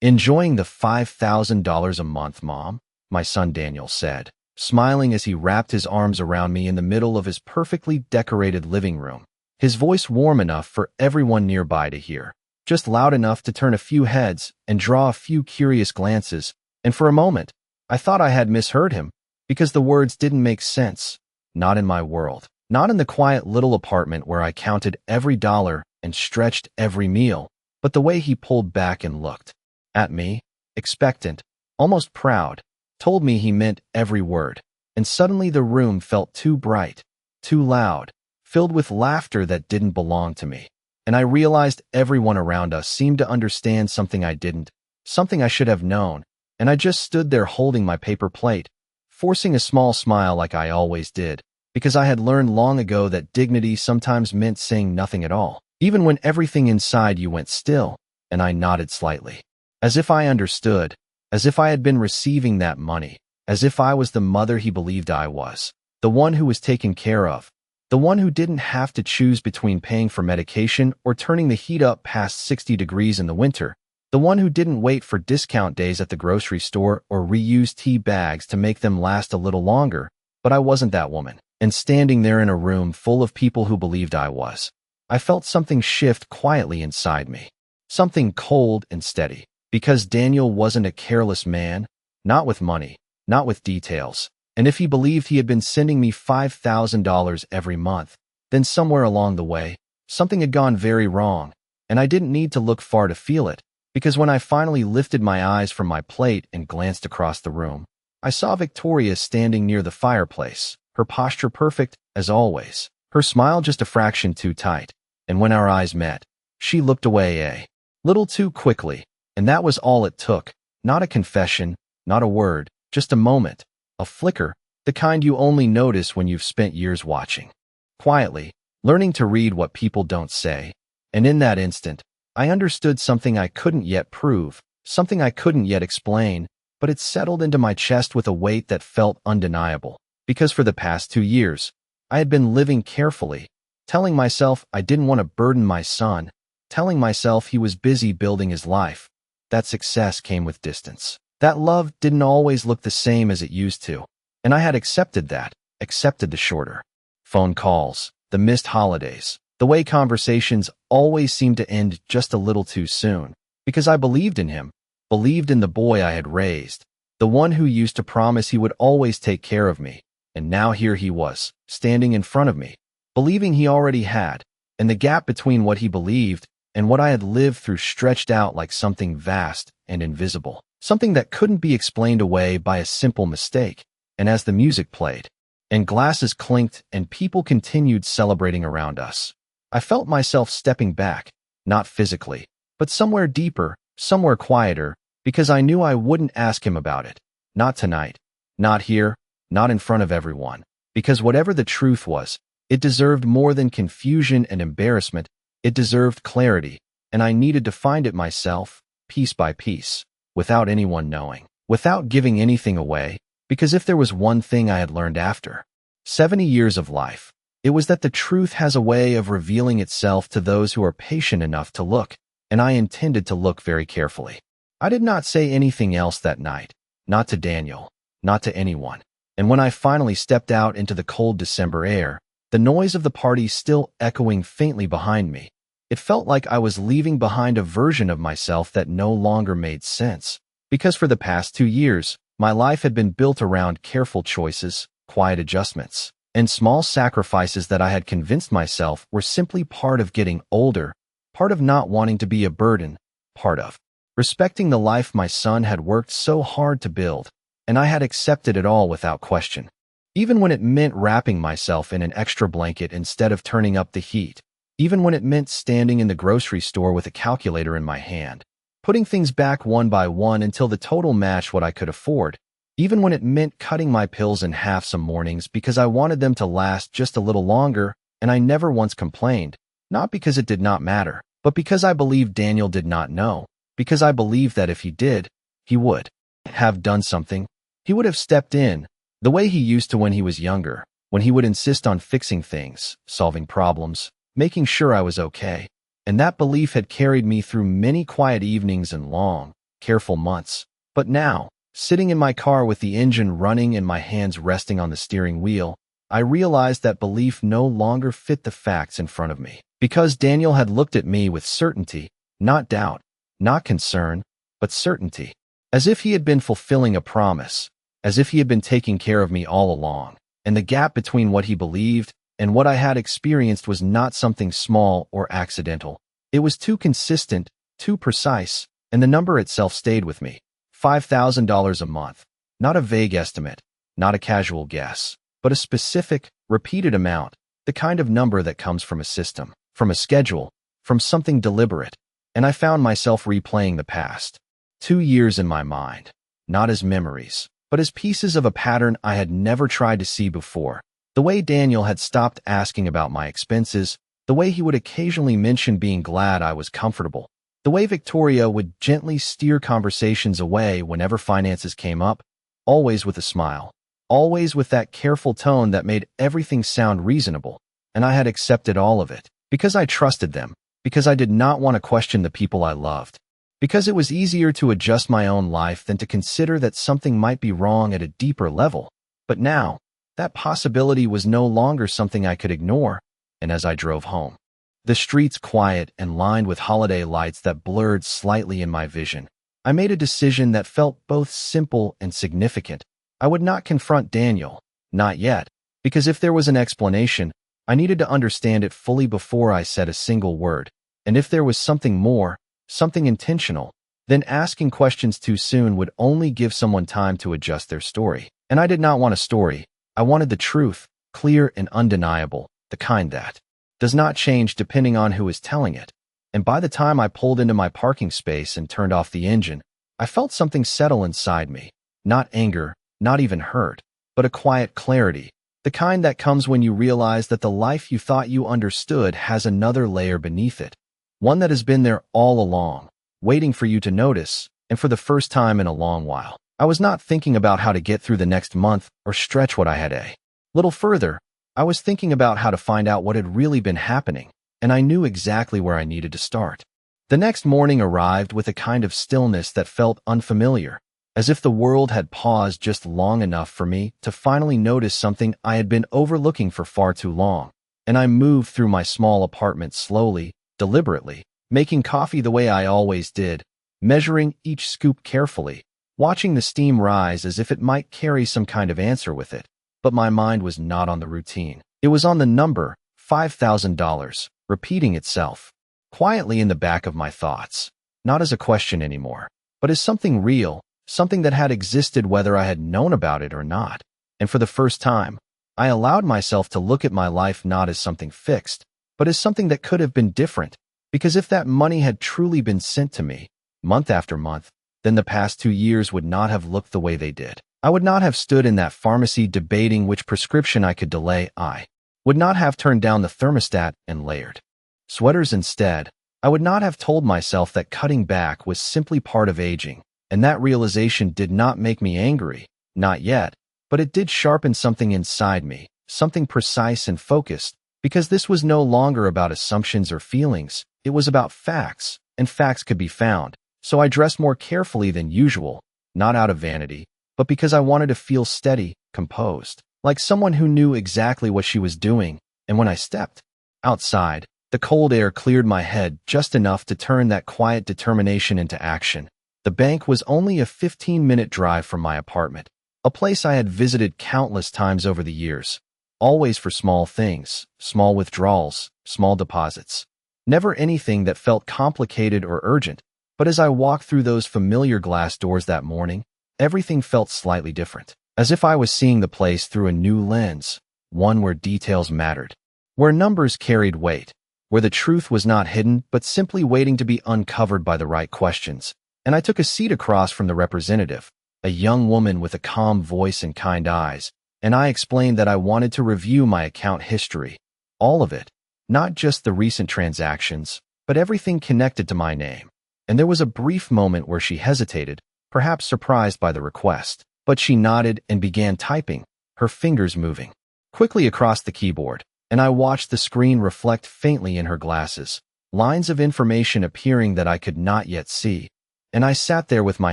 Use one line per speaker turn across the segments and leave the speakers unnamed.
Enjoying the $5,000 a month, Mom, my son Daniel said, smiling as he wrapped his arms around me in the middle of his perfectly decorated living room, his voice warm enough for everyone nearby to hear, just loud enough to turn a few heads and draw a few curious glances, and for a moment, I thought I had misheard him, because the words didn't make sense. Not in my world. Not in the quiet little apartment where I counted every dollar and stretched every meal, but the way he pulled back and looked at me, expectant, almost proud, told me he meant every word, and suddenly the room felt too bright, too loud, filled with laughter that didn't belong to me, and I realized everyone around us seemed to understand something I didn't, something I should have known, and I just stood there holding my paper plate, forcing a small smile like I always did, because I had learned long ago that dignity sometimes meant saying nothing at all, even when everything inside you went still, and I nodded slightly, as if I understood, as if I had been receiving that money, as if I was the mother he believed I was, the one who was taken care of, the one who didn't have to choose between paying for medication or turning the heat up past 60 degrees in the winter, the one who didn't wait for discount days at the grocery store or reuse tea bags to make them last a little longer. But I wasn't that woman. And standing there in a room full of people who believed I was, I felt something shift quietly inside me, something cold and steady, because Daniel wasn't a careless man, not with money, not with details, and if he believed he had been sending me $5,000 every month, then somewhere along the way, something had gone very wrong, and I didn't need to look far to feel it, because when I finally lifted my eyes from my plate and glanced across the room, I saw Victoria standing near the fireplace, her posture perfect, as always, her smile just a fraction too tight, and when our eyes met, she looked away a little too quickly, and that was all it took, not a confession, not a word, just a moment, a flicker, the kind you only notice when you've spent years watching, quietly, learning to read what people don't say, and in that instant, I understood something I couldn't yet prove, something I couldn't yet explain, but it settled into my chest with a weight that felt undeniable. Because for the past 2 years, I had been living carefully, telling myself I didn't want to burden my son, telling myself he was busy building his life, that success came with distance, that love didn't always look the same as it used to, and I had accepted that, accepted the shorter phone calls, the missed holidays, the way conversations always seemed to end just a little too soon, because I believed in him, believed in the boy I had raised, the one who used to promise he would always take care of me. And now here he was, standing in front of me, believing he already had, and the gap between what he believed and what I had lived through stretched out like something vast and invisible, something that couldn't be explained away by a simple mistake. And as the music played, and glasses clinked and people continued celebrating around us, I felt myself stepping back, not physically, but somewhere deeper, somewhere quieter, because I knew I wouldn't ask him about it. Not tonight, not here, not in front of everyone, because whatever the truth was, it deserved more than confusion and embarrassment, it deserved clarity, and I needed to find it myself, piece by piece, without anyone knowing, without giving anything away, because if there was one thing I had learned after 70 years of life, it was that the truth has a way of revealing itself to those who are patient enough to look, and I intended to look very carefully. I did not say anything else that night, not to Daniel, not to anyone. And when I finally stepped out into the cold December air, the noise of the party still echoing faintly behind me, it felt like I was leaving behind a version of myself that no longer made sense. Because for the past 2 years, my life had been built around careful choices, quiet adjustments, and small sacrifices that I had convinced myself were simply part of getting older, part of not wanting to be a burden, part of respecting the life my son had worked so hard to build. And I had accepted it all without question, even when it meant wrapping myself in an extra blanket instead of turning up the heat, even when it meant standing in the grocery store with a calculator in my hand, putting things back one by one until the total matched what I could afford, even when it meant cutting my pills in half some mornings because I wanted them to last just a little longer, and I never once complained, not because it did not matter, but because I believed Daniel did not know, because I believed that if he did, he would have done something. He would have stepped in, the way he used to when he was younger, when he would insist on fixing things, solving problems, making sure I was okay. And that belief had carried me through many quiet evenings and long, careful months. But now, sitting in my car with the engine running and my hands resting on the steering wheel, I realized that belief no longer fit the facts in front of me. Because Daniel had looked at me with certainty, not doubt, not concern, but certainty. As if he had been fulfilling a promise, as if he had been taking care of me all along. And the gap between what he believed and what I had experienced was not something small or accidental. It was too consistent, too precise, and the number itself stayed with me. $5,000 a month. Not a vague estimate, not a casual guess, but a specific, repeated amount, the kind of number that comes from a system, from a schedule, from something deliberate. And I found myself replaying the past 2 years in my mind, not as memories, but as pieces of a pattern I had never tried to see before. The way Daniel had stopped asking about my expenses, the way he would occasionally mention being glad I was comfortable, the way Victoria would gently steer conversations away whenever finances came up, always with a smile, always with that careful tone that made everything sound reasonable. And I had accepted all of it, because I trusted them, because I did not want to question the people I loved, because it was easier to adjust my own life than to consider that something might be wrong at a deeper level. But now, that possibility was no longer something I could ignore. And as I drove home, the streets quiet and lined with holiday lights that blurred slightly in my vision, I made a decision that felt both simple and significant. I would not confront Daniel, not yet, because if there was an explanation, I needed to understand it fully before I said a single word. And if there was something more, something intentional, then asking questions too soon would only give someone time to adjust their story. And I did not want a story. I wanted the truth, clear and undeniable, the kind that does not change depending on who is telling it. And by the time I pulled into my parking space and turned off the engine, I felt something settle inside me. Not anger, not even hurt, but a quiet clarity, the kind that comes when you realize that the life you thought you understood has another layer beneath it, one that has been there all along, waiting for you to notice, and for the first time in a long while. I was not thinking about how to get through the next month or stretch what I had a little further. I was thinking about how to find out what had really been happening, and I knew exactly where I needed to start. The next morning arrived with a kind of stillness that felt unfamiliar, as if the world had paused just long enough for me to finally notice something I had been overlooking for far too long. And I moved through my small apartment slowly, deliberately, making coffee the way I always did, measuring each scoop carefully, watching the steam rise as if it might carry some kind of answer with it. But my mind was not on the routine. It was on the number, $5,000, repeating itself, quietly in the back of my thoughts, not as a question anymore, but as something real, something that had existed whether I had known about it or not. And for the first time, I allowed myself to look at my life not as something fixed, but as something that could have been different. Because if that money had truly been sent to me, month after month, then the past 2 years would not have looked the way they did. I would not have stood in that pharmacy debating which prescription I could delay. I would not have turned down the thermostat and layered sweaters instead. I would not have told myself that cutting back was simply part of aging. And that realization did not make me angry, not yet, but it did sharpen something inside me, something precise and focused, because this was no longer about assumptions or feelings. It was about facts, and facts could be found. So I dressed more carefully than usual, not out of vanity, but because I wanted to feel steady, composed, like someone who knew exactly what she was doing. And when I stepped outside, the cold air cleared my head just enough to turn that quiet determination into action. The bank was only a 15-minute drive from my apartment, a place I had visited countless times over the years, always for small things, small withdrawals, small deposits. Never anything that felt complicated or urgent. But as I walked through those familiar glass doors that morning, everything felt slightly different, as if I was seeing the place through a new lens, one where details mattered, where numbers carried weight, where the truth was not hidden but simply waiting to be uncovered by the right questions. And I took a seat across from the representative, a young woman with a calm voice and kind eyes, and I explained that I wanted to review my account history, all of it, not just the recent transactions, but everything connected to my name. And there was a brief moment where she hesitated, perhaps surprised by the request, but she nodded and began typing, her fingers moving quickly across the keyboard, and I watched the screen reflect faintly in her glasses, lines of information appearing that I could not yet see. and I sat there with my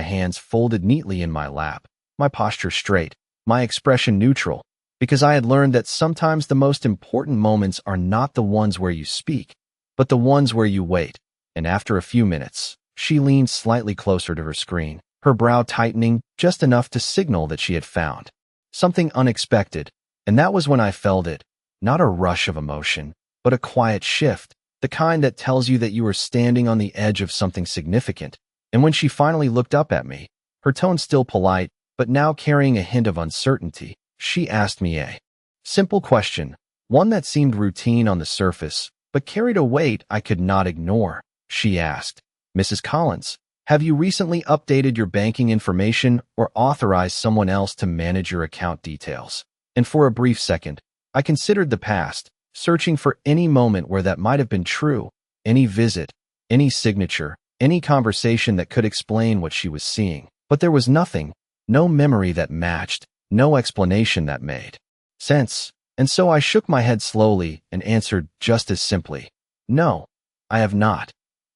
hands folded neatly in my lap, my posture straight, my expression neutral, because I had learned that sometimes the most important moments are not the ones where you speak, but the ones where you wait. And after a few minutes, she leaned slightly closer to her screen, her brow tightening just enough to signal that she had found something unexpected, and that was when I felt it, not a rush of emotion, but a quiet shift, the kind that tells you that you are standing on the edge of something significant. And when she finally looked up at me, her tone still polite, but now carrying a hint of uncertainty, she asked me a simple question, one that seemed routine on the surface, but carried a weight I could not ignore. She asked, "Mrs. Collins, have you recently updated your banking information or authorized someone else to manage your account details?" And for a brief second, I considered the past, searching for any moment where that might have been true, any visit, any signature, any conversation that could explain what she was seeing. But there was nothing, no memory that matched, no explanation that made sense. And so I shook my head slowly and answered just as simply, "No, I have not."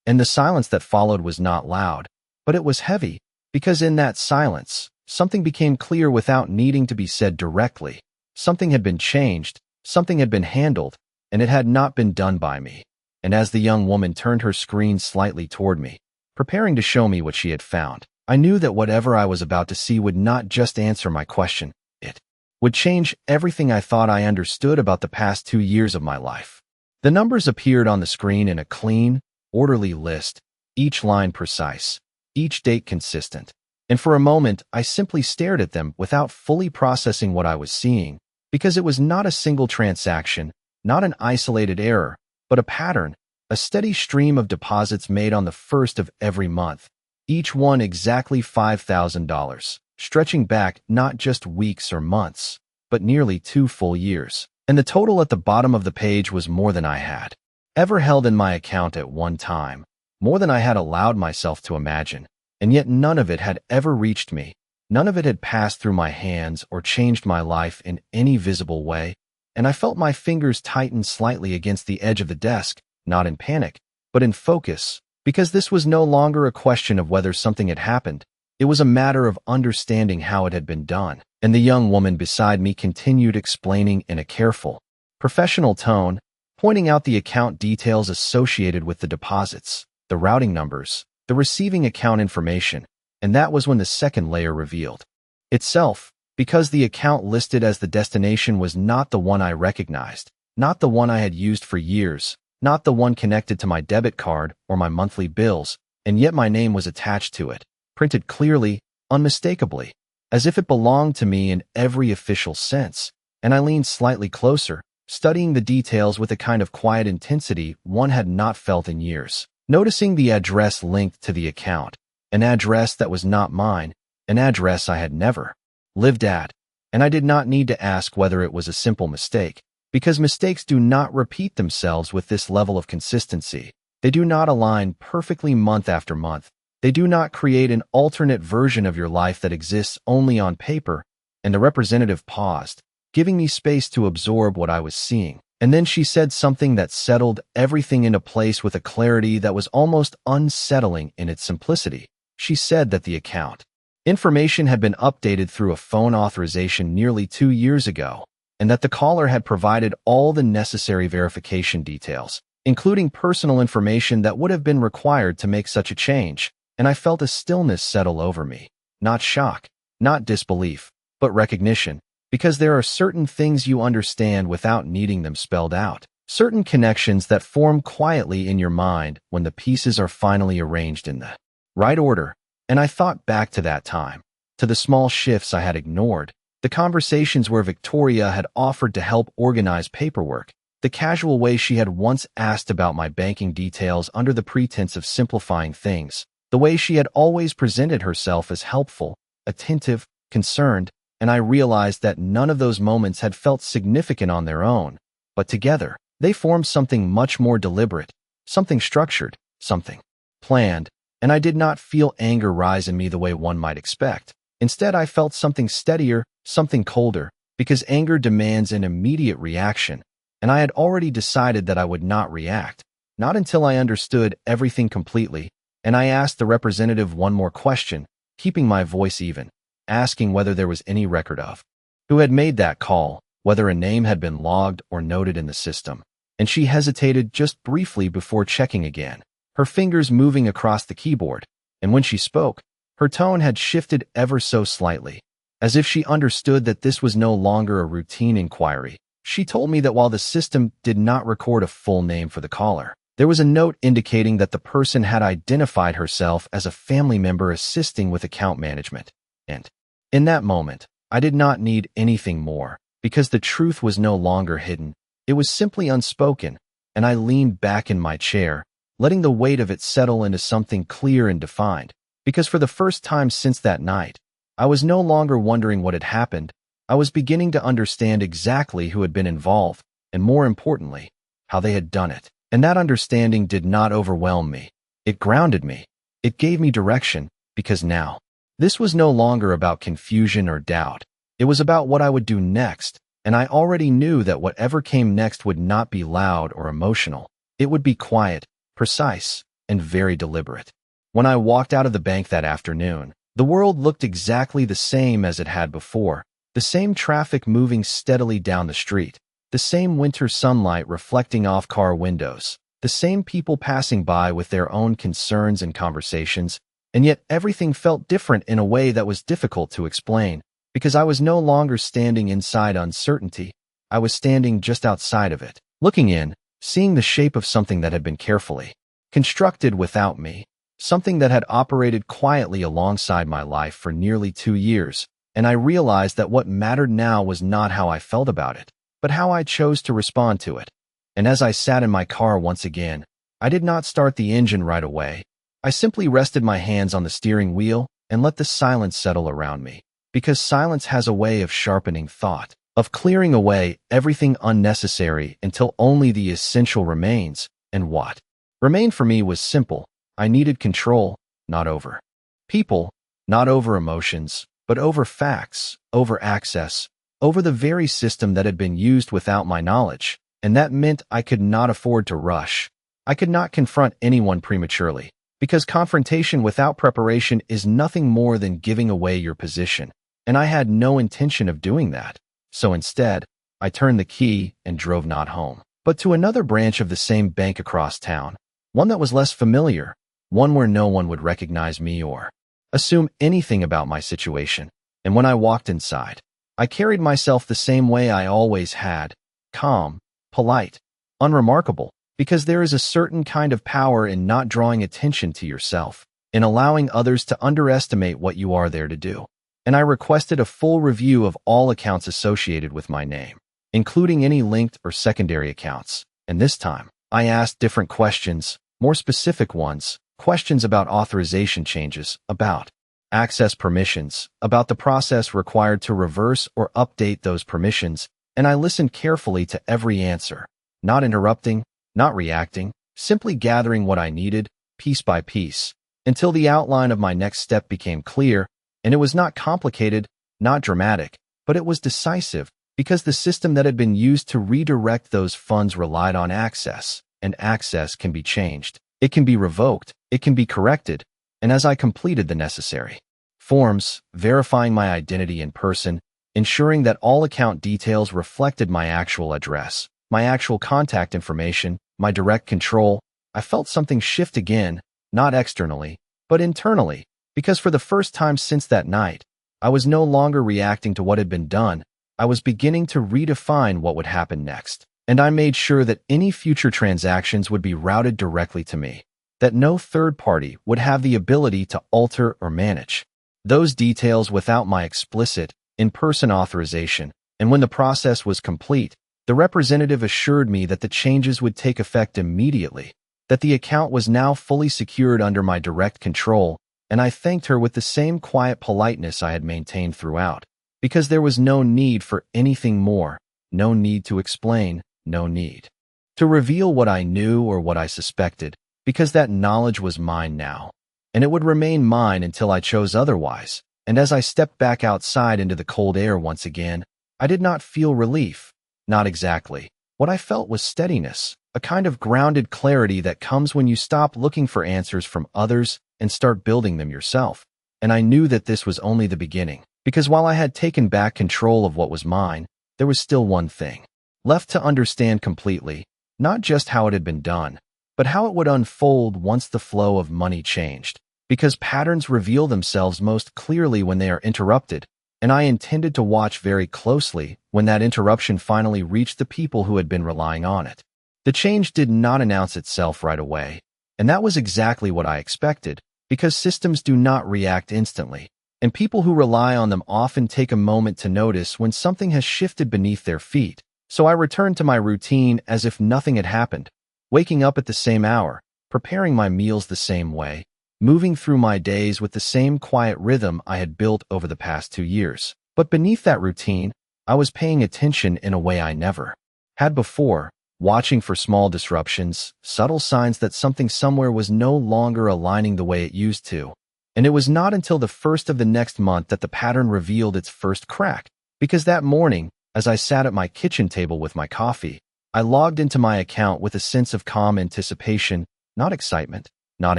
And the silence that followed was not loud, but it was heavy, because in that silence, something became clear without needing to be said directly. Something had been changed, something had been handled, and it had not been done by me. And as the young woman turned her screen slightly toward me, preparing to show me what she had found, I knew that whatever I was about to see would not just answer my question, it would change everything I thought I understood about the past 2 years of my life. The numbers appeared on the screen in a clean, orderly list, each line precise, each date consistent. And for a moment, I simply stared at them without fully processing what I was seeing, because it was not a single transaction, not an isolated error, but a pattern, a steady stream of deposits made on the first of every month, each one exactly $5,000, stretching back not just weeks or months, but nearly 2 full years. And the total at the bottom of the page was more than I had ever held in my account at one time, more than I had allowed myself to imagine. And yet none of it had ever reached me. None of it had passed through my hands or changed my life in any visible way. And I felt my fingers tighten slightly against the edge of the desk, not in panic, but in focus, because this was no longer a question of whether something had happened. It was a matter of understanding how it had been done. And the young woman beside me continued explaining in a careful, professional tone, pointing out the account details associated with the deposits, the routing numbers, the receiving account information, and that was when the second layer revealed itself, because the account listed as the destination was not the one I recognized, not the one I had used for years, not the one connected to my debit card or my monthly bills, and yet my name was attached to it, printed clearly, unmistakably, as if it belonged to me in every official sense. And I leaned slightly closer, studying the details with a kind of quiet intensity one had not felt in years. Noticing the address linked to the account, an address that was not mine, an address I had never lived at, and I did not need to ask whether it was a simple mistake, because mistakes do not repeat themselves with this level of consistency. They do not align perfectly month after month. They do not create an alternate version of your life that exists only on paper. And the representative paused, giving me space to absorb what I was seeing. And then she said something that settled everything into place with a clarity that was almost unsettling in its simplicity. She said that the account information had been updated through a phone authorization nearly 2 years ago, and that the caller had provided all the necessary verification details, including personal information that would have been required to make such a change. And I felt a stillness settle over me, not shock, not disbelief, but recognition. Because there are certain things you understand without needing them spelled out, certain connections that form quietly in your mind when the pieces are finally arranged in the right order. And I thought back to that time, to the small shifts I had ignored, the conversations where Victoria had offered to help organize paperwork, the casual way she had once asked about my banking details under the pretense of simplifying things, the way she had always presented herself as helpful, attentive, concerned. And I realized that none of those moments had felt significant on their own, but together, they formed something much more deliberate, something structured, something planned, and I did not feel anger rise in me the way one might expect. Instead, I felt something steadier, something colder, because anger demands an immediate reaction, and I had already decided that I would not react, not until I understood everything completely, and I asked the representative one more question, keeping my voice even, asking whether there was any record of who had made that call, whether a name had been logged or noted in the system. And she hesitated just briefly before checking again, her fingers moving across the keyboard, and when she spoke, her tone had shifted ever so slightly, as if she understood that this was no longer a routine inquiry. She told me that while the system did not record a full name for the caller, there was a note indicating that the person had identified herself as a family member assisting with account management. And in that moment, I did not need anything more, because the truth was no longer hidden. It was simply unspoken, and I leaned back in my chair, letting the weight of it settle into something clear and defined, because for the first time since that night, I was no longer wondering what had happened. I was beginning to understand exactly who had been involved, and more importantly, how they had done it. And that understanding did not overwhelm me. It grounded me. It gave me direction, because now, this was no longer about confusion or doubt. It was about what I would do next, and I already knew that whatever came next would not be loud or emotional. It would be quiet, precise, and very deliberate. When I walked out of the bank that afternoon, the world looked exactly the same as it had before. The same traffic moving steadily down the street, the same winter sunlight reflecting off car windows, the same people passing by with their own concerns and conversations, and yet everything felt different in a way that was difficult to explain, because I was no longer standing inside uncertainty. I was standing just outside of it, looking in, seeing the shape of something that had been carefully constructed without me, something that had operated quietly alongside my life for nearly 2 years, and I realized that what mattered now was not how I felt about it, but how I chose to respond to it. And as I sat in my car once again, I did not start the engine right away. I simply rested my hands on the steering wheel and let the silence settle around me, because silence has a way of sharpening thought, of clearing away everything unnecessary until only the essential remains. And what remained for me was simple. I needed control, not over people, not over emotions, but over facts, over access, over the very system that had been used without my knowledge. And that meant I could not afford to rush. I could not confront anyone prematurely, because confrontation without preparation is nothing more than giving away your position, and I had no intention of doing that. So instead, I turned the key and drove not home, but to another branch of the same bank across town, one that was less familiar, one where no one would recognize me or assume anything about my situation. And when I walked inside, I carried myself the same way I always had, calm, polite, unremarkable, because there is a certain kind of power in not drawing attention to yourself, in allowing others to underestimate what you are there to do. And I requested a full review of all accounts associated with my name, including any linked or secondary accounts. And this time, I asked different questions, more specific ones, questions about authorization changes, about access permissions, about the process required to reverse or update those permissions, and I listened carefully to every answer, not interrupting, not reacting, simply gathering what I needed, piece by piece, until the outline of my next step became clear. And it was not complicated, not dramatic, but it was decisive, because the system that had been used to redirect those funds relied on access, and access can be changed. It can be revoked, it can be corrected, and as I completed the necessary forms, verifying my identity in person, ensuring that all account details reflected my actual address, my actual contact information, my direct control, I felt something shift again, not externally, but internally, because for the first time since that night, I was no longer reacting to what had been done. I was beginning to redefine what would happen next, and I made sure that any future transactions would be routed directly to me, that no third party would have the ability to alter or manage those details without my explicit, in-person authorization. And when the process was complete, the representative assured me that the changes would take effect immediately, that the account was now fully secured under my direct control, and I thanked her with the same quiet politeness I had maintained throughout, because there was no need for anything more, no need to explain, no need to reveal what I knew or what I suspected, because that knowledge was mine now, and it would remain mine until I chose otherwise. And as I stepped back outside into the cold air once again, I did not feel relief. Not exactly. What I felt was steadiness, a kind of grounded clarity that comes when you stop looking for answers from others and start building them yourself. And I knew that this was only the beginning, because while I had taken back control of what was mine, there was still one thing left to understand completely, not just how it had been done, but how it would unfold once the flow of money changed. Because patterns reveal themselves most clearly when they are interrupted, and I intended to watch very closely when that interruption finally reached the people who had been relying on it. The change did not announce itself right away, and that was exactly what I expected, because systems do not react instantly, and people who rely on them often take a moment to notice when something has shifted beneath their feet. So I returned to my routine as if nothing had happened, waking up at the same hour, preparing my meals the same way, moving through my days with the same quiet rhythm I had built over the past 2 years. But beneath that routine, I was paying attention in a way I never had before, watching for small disruptions, subtle signs that something somewhere was no longer aligning the way it used to. And it was not until the first of the next month that the pattern revealed its first crack, because that morning, as I sat at my kitchen table with my coffee, I logged into my account with a sense of calm anticipation, not excitement, not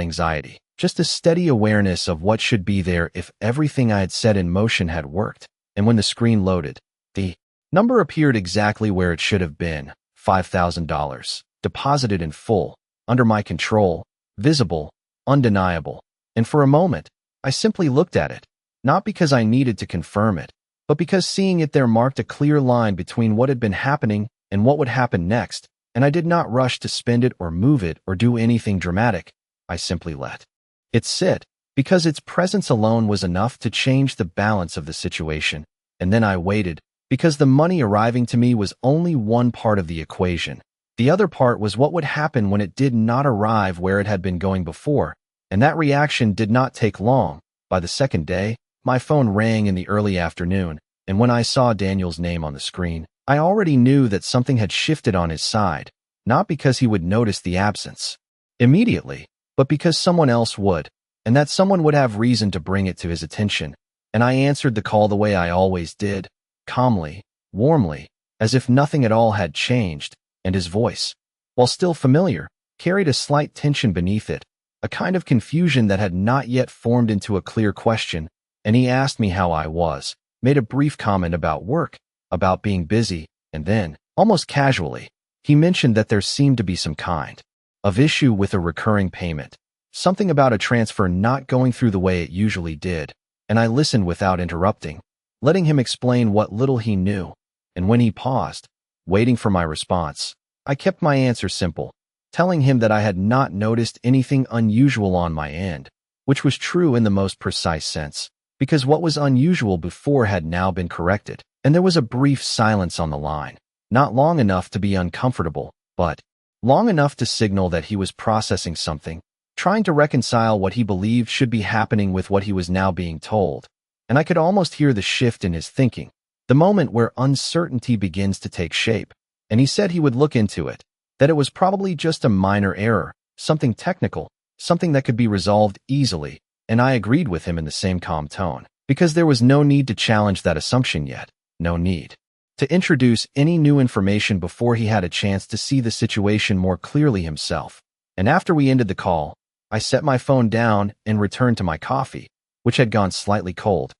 anxiety. Just a steady awareness of what should be there if everything I had set in motion had worked. And when the screen loaded, the number appeared exactly where it should have been, $5,000, deposited in full, under my control, visible, undeniable. And for a moment, I simply looked at it, not because I needed to confirm it, but because seeing it there marked a clear line between what had been happening and what would happen next, and I did not rush to spend it or move it or do anything dramatic. I simply let it sit, because its presence alone was enough to change the balance of the situation. And then I waited, because the money arriving to me was only one part of the equation. The other part was what would happen when it did not arrive where it had been going before, and that reaction did not take long. By the second day, my phone rang in the early afternoon, and when I saw Daniel's name on the screen, I already knew that something had shifted on his side, not because he would notice the absence immediately, but because someone else would, and that someone would have reason to bring it to his attention. And I answered the call the way I always did, calmly, warmly, as if nothing at all had changed, and his voice, while still familiar, carried a slight tension beneath it, a kind of confusion that had not yet formed into a clear question. And he asked me how I was, made a brief comment about work, about being busy, and then, almost casually, he mentioned that there seemed to be some kind of issue with a recurring payment, something about a transfer not going through the way it usually did. And I listened without interrupting, letting him explain what little he knew. And when he paused, waiting for my response, I kept my answer simple, telling him that I had not noticed anything unusual on my end, which was true in the most precise sense, because what was unusual before had now been corrected. And there was a brief silence on the line, not long enough to be uncomfortable, but long enough to signal that he was processing something, trying to reconcile what he believed should be happening with what he was now being told. And I could almost hear the shift in his thinking, the moment where uncertainty begins to take shape. And he said he would look into it, that it was probably just a minor error, something technical, something that could be resolved easily. And I agreed with him in the same calm tone, because there was no need to challenge that assumption yet, no need to introduce any new information before he had a chance to see the situation more clearly himself. And after we ended the call, I set my phone down and returned to my coffee, which had gone slightly cold.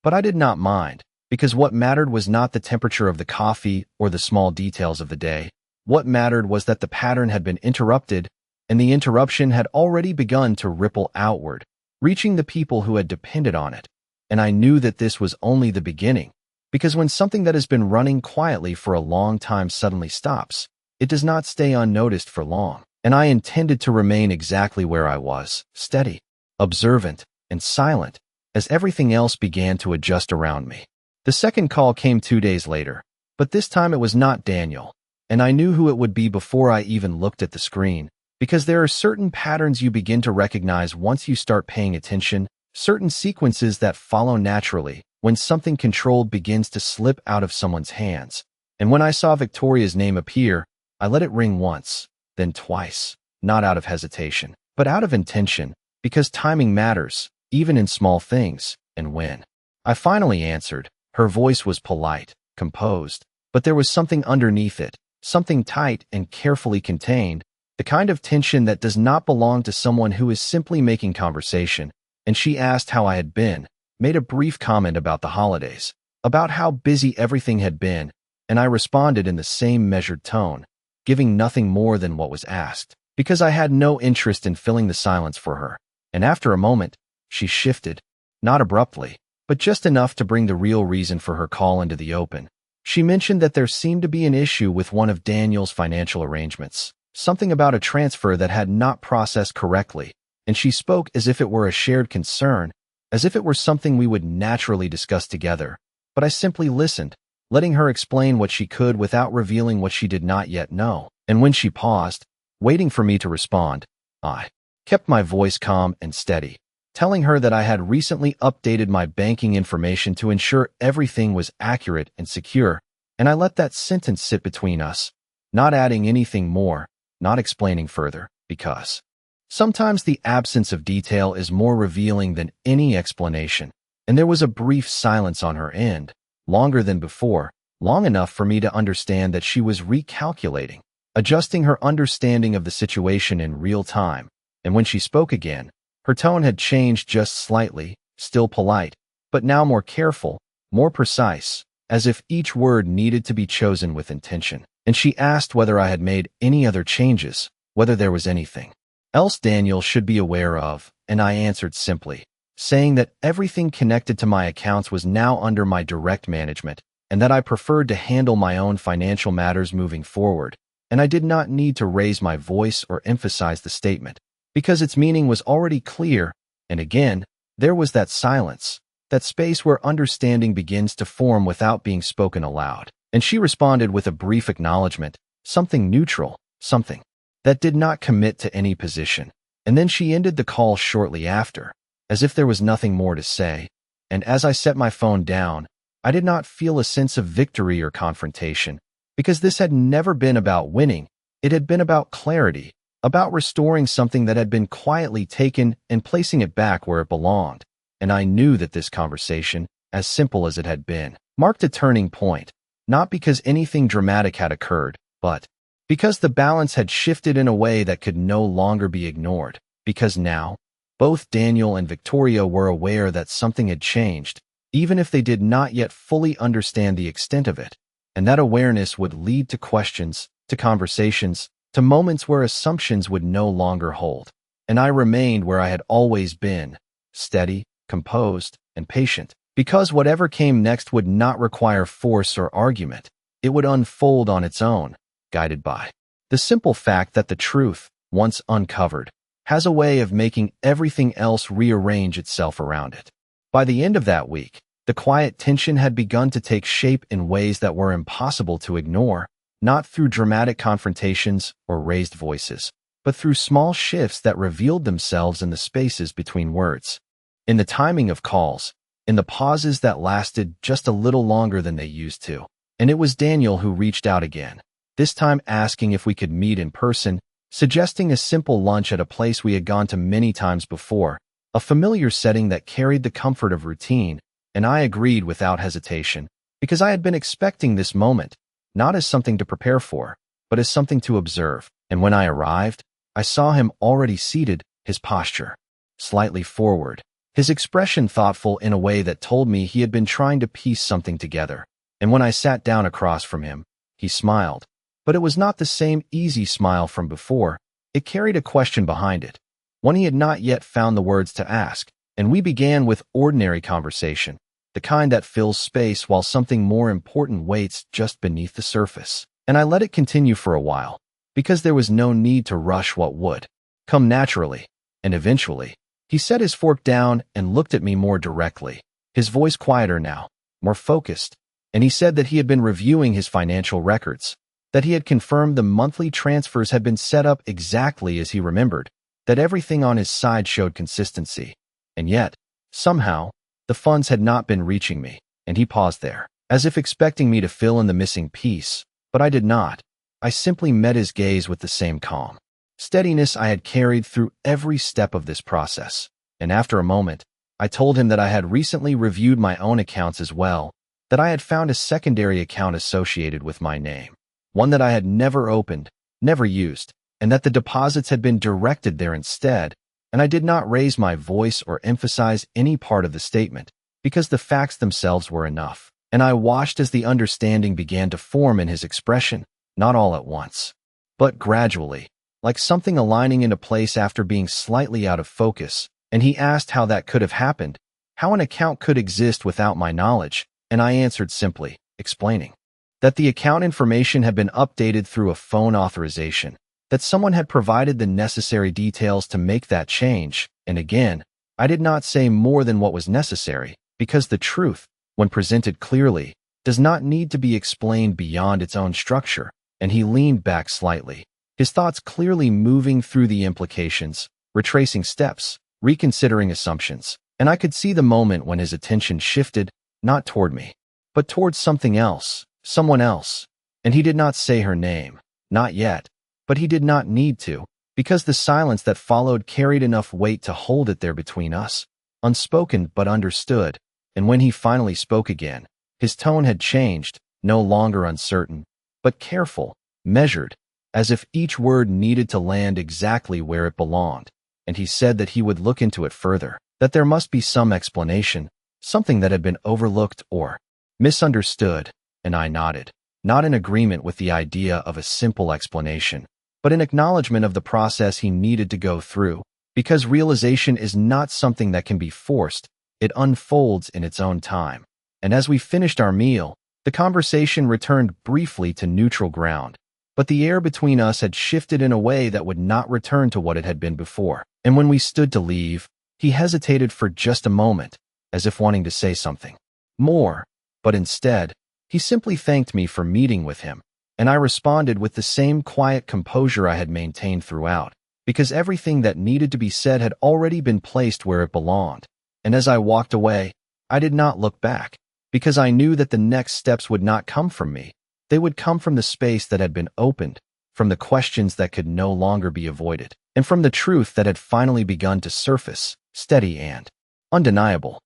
But I did not mind, because what mattered was not the temperature of the coffee or the small details of the day. What mattered was that the pattern had been interrupted, and the interruption had already begun to ripple outward, reaching the people who had depended on it. And I knew that this was only the beginning, because when something that has been running quietly for a long time suddenly stops, it does not stay unnoticed for long. And I intended to remain exactly where I was, steady, observant, and silent, as everything else began to adjust around me. The second call came 2 days later, but this time it was not Daniel, and I knew who it would be before I even looked at the screen, because there are certain patterns you begin to recognize once you start paying attention, certain sequences that follow naturally when something controlled begins to slip out of someone's hands. And when I saw Victoria's name appear, I let it ring once, then twice, not out of hesitation, but out of intention, because timing matters, even in small things. And when I finally answered, her voice was polite, composed, but there was something underneath it, something tight and carefully contained, the kind of tension that does not belong to someone who is simply making conversation. And she asked how I had been, made a brief comment about the holidays, about how busy everything had been, and I responded in the same measured tone, giving nothing more than what was asked, because I had no interest in filling the silence for her. And after a moment, she shifted, not abruptly, but just enough to bring the real reason for her call into the open. She mentioned that there seemed to be an issue with one of Daniel's financial arrangements, something about a transfer that had not processed correctly, and she spoke as if it were a shared concern, as if it were something we would naturally discuss together. But I simply listened, letting her explain what she could without revealing what she did not yet know. And when she paused, waiting for me to respond, I kept my voice calm and steady, telling her that I had recently updated my banking information to ensure everything was accurate and secure, and I let that sentence sit between us, not adding anything more, not explaining further, because sometimes the absence of detail is more revealing than any explanation. And there was a brief silence on her end, longer than before, long enough for me to understand that she was recalculating, adjusting her understanding of the situation in real time. And when she spoke again, her tone had changed just slightly, still polite, but now more careful, more precise, as if each word needed to be chosen with intention. And she asked whether I had made any other changes, whether there was anything else Daniel should be aware of, and I answered simply, saying that everything connected to my accounts was now under my direct management, and that I preferred to handle my own financial matters moving forward, and I did not need to raise my voice or emphasize the statement, because its meaning was already clear. And again, there was that silence, that space where understanding begins to form without being spoken aloud. And she responded with a brief acknowledgement, something neutral, something that did not commit to any position. And then she ended the call shortly after, as if there was nothing more to say. And as I set my phone down, I did not feel a sense of victory or confrontation, because this had never been about winning. It had been about clarity, about restoring something that had been quietly taken and placing it back where it belonged. And I knew that this conversation, as simple as it had been, marked a turning point, not because anything dramatic had occurred, but because the balance had shifted in a way that could no longer be ignored. Because now, both Daniel and Victoria were aware that something had changed, even if they did not yet fully understand the extent of it. And that awareness would lead to questions, to conversations, to moments where assumptions would no longer hold. And I remained where I had always been, steady, composed, and patient, because whatever came next would not require force or argument. It would unfold on its own, guided by the simple fact that the truth, once uncovered, has a way of making everything else rearrange itself around it. By the end of that week, the quiet tension had begun to take shape in ways that were impossible to ignore, not through dramatic confrontations or raised voices, but through small shifts that revealed themselves in the spaces between words, in the timing of calls, in the pauses that lasted just a little longer than they used to. And it was Daniel who reached out again, this time asking if we could meet in person, suggesting a simple lunch at a place we had gone to many times before, a familiar setting that carried the comfort of routine. And I agreed without hesitation, because I had been expecting this moment, not as something to prepare for, but as something to observe. And when I arrived, I saw him already seated, his posture slightly forward, his expression thoughtful in a way that told me he had been trying to piece something together. And when I sat down across from him, he smiled, but it was not the same easy smile from before. It carried a question behind it, one he had not yet found the words to ask. And we began with ordinary conversation, the kind that fills space while something more important waits just beneath the surface. And I let it continue for a while, because there was no need to rush what would come naturally. And eventually, he set his fork down and looked at me more directly, his voice quieter now, more focused. And he said that he had been reviewing his financial records, that he had confirmed the monthly transfers had been set up exactly as he remembered, that everything on his side showed consistency. And yet, somehow, the funds had not been reaching me. And he paused there, as if expecting me to fill in the missing piece. But I did not. I simply met his gaze with the same calm steadiness I had carried through every step of this process. And after a moment, I told him that I had recently reviewed my own accounts as well, that I had found a secondary account associated with my name, one that I had never opened, never used, and that the deposits had been directed there instead, and I did not raise my voice or emphasize any part of the statement, because the facts themselves were enough, and I watched as the understanding began to form in his expression, not all at once, but gradually, like something aligning into place after being slightly out of focus, and he asked how that could have happened, how an account could exist without my knowledge, and I answered simply, explaining that the account information had been updated through a phone authorization, that someone had provided the necessary details to make that change, and again, I did not say more than what was necessary, because the truth, when presented clearly, does not need to be explained beyond its own structure, and he leaned back slightly, his thoughts clearly moving through the implications, retracing steps, reconsidering assumptions, and I could see the moment when his attention shifted, not toward me, but towards something else, someone else, and he did not say her name, not yet, but he did not need to, because the silence that followed carried enough weight to hold it there between us, unspoken but understood, and when he finally spoke again, his tone had changed, no longer uncertain, but careful, measured, as if each word needed to land exactly where it belonged, and he said that he would look into it further, that there must be some explanation, something that had been overlooked or misunderstood, and I nodded, not in agreement with the idea of a simple explanation, but in acknowledgement of the process he needed to go through, because realization is not something that can be forced, it unfolds in its own time. And as we finished our meal, the conversation returned briefly to neutral ground, but the air between us had shifted in a way that would not return to what it had been before. And when we stood to leave, he hesitated for just a moment, as if wanting to say something more, but instead, he simply thanked me for meeting with him, and I responded with the same quiet composure I had maintained throughout, because everything that needed to be said had already been placed where it belonged. And as I walked away, I did not look back, because I knew that the next steps would not come from me. They would come from the space that had been opened, from the questions that could no longer be avoided, and from the truth that had finally begun to surface, steady and undeniable.